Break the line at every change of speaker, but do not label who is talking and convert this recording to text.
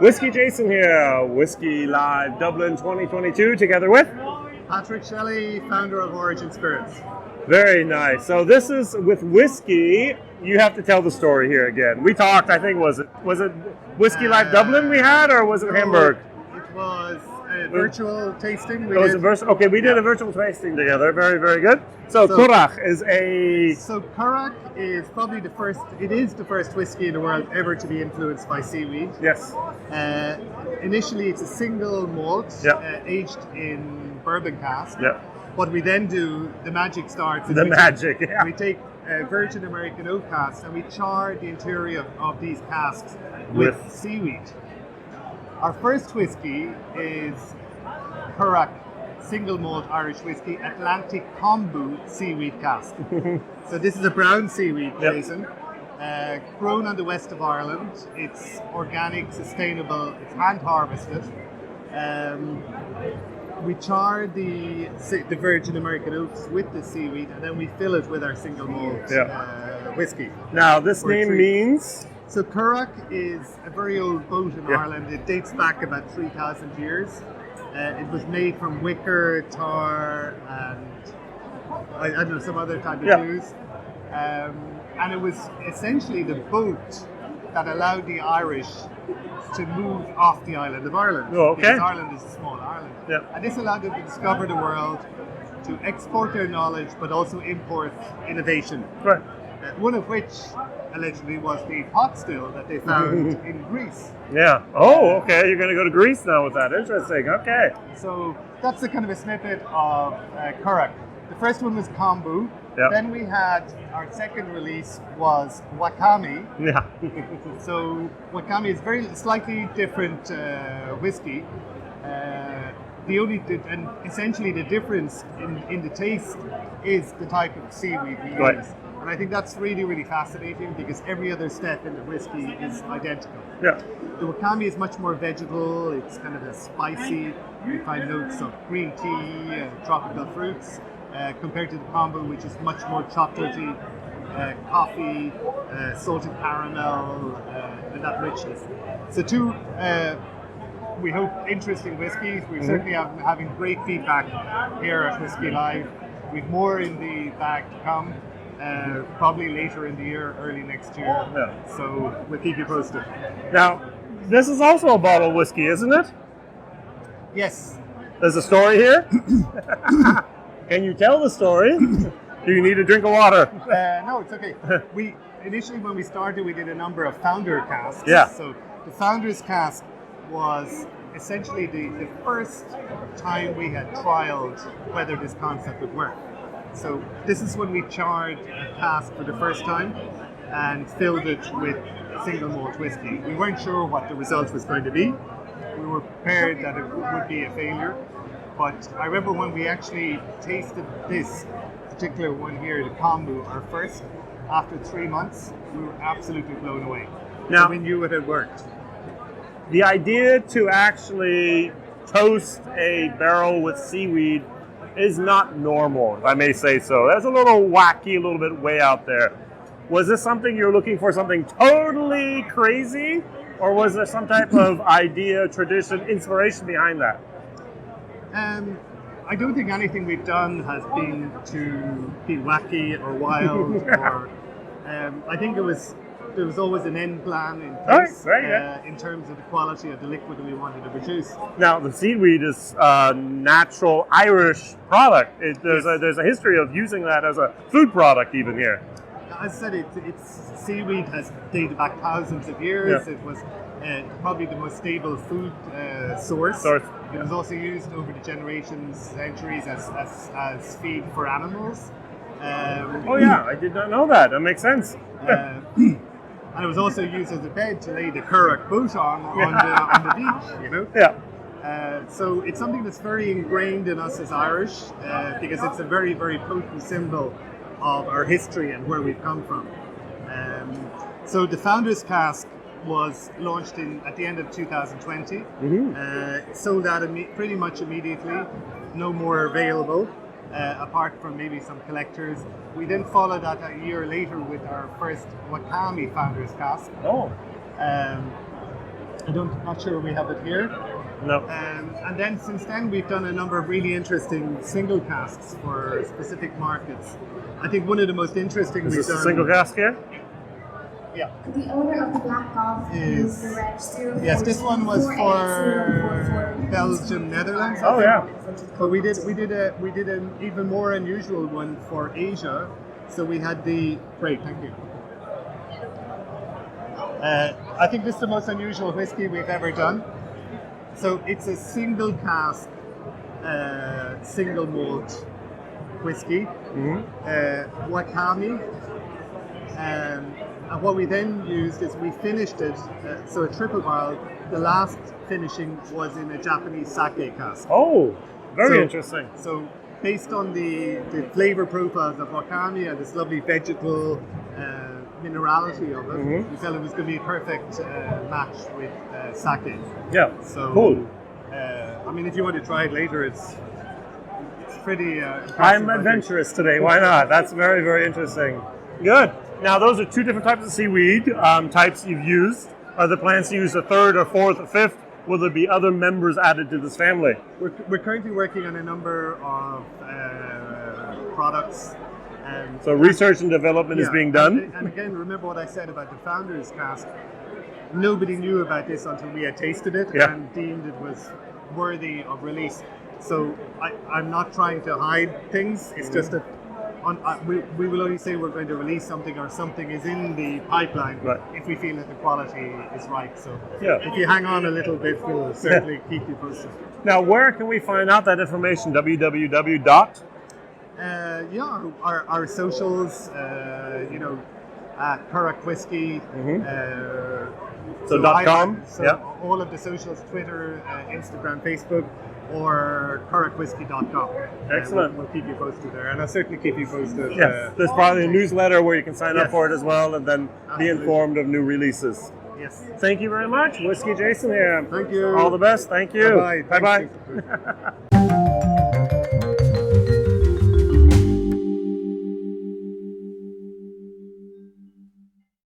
WhiskyJason here, Whiskey Live Dublin 2022, together with
Patrick Shelley, founder of Origin Spirits.
Very nice. So this is with whiskey. You have to tell the story here again. We talked. I think was it Whiskey Live Dublin we had, or was it Hamburg?
It was a virtual tasting.
We did a virtual tasting together. Very, very good. So Currach is a.
So Currach is probably the first. It is the first whiskey in the world ever to be influenced by seaweed.
Yes.
Initially, it's a single malt aged in bourbon cask.
Yeah.
What we then do, the magic starts.
The magic. Yeah.
We take virgin American oak casks and we char the interior of these casks with seaweed. Our first whiskey is Currach single malt Irish whiskey Atlantic Kombu seaweed cask. So this is a brown seaweed, Jason, grown on the west of Ireland. It's organic, sustainable, it's hand harvested. We char the virgin American oaks with the seaweed, and then we fill it with our single malt whiskey.
Now, this name means?
So Currach is a very old boat in Ireland. It dates back about 3,000 years. It was made from wicker, tar, and I don't know, some other type of booze. And it was essentially the boat that allowed the Irish to move off the island of Ireland.
Oh, okay.
Because Ireland is a small island.
Yeah.
And this allowed them to discover the world, to export their knowledge, but also import innovation.
Right.
One of which, allegedly, was the pot still that they found in Greece.
Yeah. Oh, okay. You're going to go to Greece now with that. Interesting. Okay.
So that's the kind of a snippet of Currach. The first one was Kombu.
Yep.
Then we had our second release was Wakami.
Yeah.
So Wakami is very slightly different whiskey. And essentially the difference in the taste is the type of seaweed we use. And I think that's really, really fascinating because every other step in the whiskey is identical.
Yeah.
The Wakami is much more vegetal. It's kind of a spicy. We find notes of green tea, tropical fruits. Compared to the Kombu, which is much more chocolatey, coffee, salted caramel, and that richness. So two, we hope, interesting whiskies. We're certainly having great feedback here at Whiskey Live. We've more in the bag to come, probably later in the year, early next year.
Yeah.
So we'll keep you posted.
Now, this is also a bottle of whiskey, isn't it?
Yes.
There's a story here. Can you tell the story? Do you need a drink of water?
No, it's okay. We initially, when we started, we did a number of founder casks.
Yeah.
So the founder's cask was essentially the first time we had trialed whether this concept would work. So this is when we charred a cask for the first time and filled it with single malt whiskey. We weren't sure what the result was going to be. We were prepared that it would be a failure. But I remember when we actually tasted this particular one here, the Kombu, our first, after 3 months, we were absolutely blown away.
Now,
so we knew it had worked.
The idea to actually toast a barrel with seaweed is not normal, if I may say so. That's a little wacky, a little bit way out there. Was this something you're looking for, something totally crazy? Or was there some type of idea, tradition, inspiration behind that?
I don't think anything we've done has been to be wacky or wild. Or I think there was always an end plan in place in terms of the quality of the liquid that we wanted to produce.
Now, the seaweed is a natural Irish product. There's a history of using that as a food product even here.
As I said, it's seaweed has dated back thousands of years.
Yeah.
It was probably the most stable food source. It was also used over the generations, centuries as feed for animals.
I did not know that. That makes sense.
And it was also used as a bed to lay the Currach boat on the beach, you know?
Yeah.
So it's something that's very ingrained in us as Irish because it's a very, very potent symbol of our history and where we've come from. So the Founder's Cask was launched at the end of 2020. Sold out pretty much immediately. No more available. apart from maybe some collectors. We then followed that a year later with our first Wakami Founders Cask.
Oh.
Not sure we have it here.
No.
And then since then we've done a number of really interesting single casks for specific markets. I think one of the most interesting
Is
we've
this
done.
a single cask here?
Yeah.
The owner of the Black Golf
Is
the Reg 0.
yes, this one was for Belgium, Netherlands.
Oh yeah.
But we did an even more unusual one for Asia. So we had the great, thank you. I think this is the most unusual whiskey we've ever done. So it's a single cask, single malt whiskey, Wakami. And what we then used is we finished it, so a triple barrel. The last finishing was in a Japanese sake cask.
Oh, very interesting.
So based on the flavor profiles of Wakami and this lovely vegetal minerality of it, we felt it was going to be a perfect match with sake.
Yeah.
So
cool.
I mean, if you want to try it later, it's pretty. Impressive,
I'm adventurous today. Why not? That's very, very interesting. Good. Now, those are two different types of seaweed types you've used. Are there plans to use a third or fourth or fifth? Will there be other members added to this family?
We're currently working on a number of products.
So research and development is being done.
And again, remember what I said about the Founders Cask. Nobody knew about this until we had tasted it and deemed it was worthy of release. So I'm not trying to hide things. It's just that we will only say we're going to release something or something is in the pipeline if we feel that the quality is right. So if you hang on a little bit, we'll certainly keep you posted.
Now, where can we find out that information? www.
Our socials, Currach Whiskey.
So .com.
All of the socials: Twitter, Instagram, Facebook, or currachwhiskey.com.
Excellent.
We'll keep you posted there, and I'll certainly keep you posted.
Yes, there's probably a newsletter where you can sign up for it as well, and then be informed of new releases.
Yes.
Thank you very much, WhiskyJason here.
Thank you.
All the best. Thank you.
Bye-bye.
Bye-bye.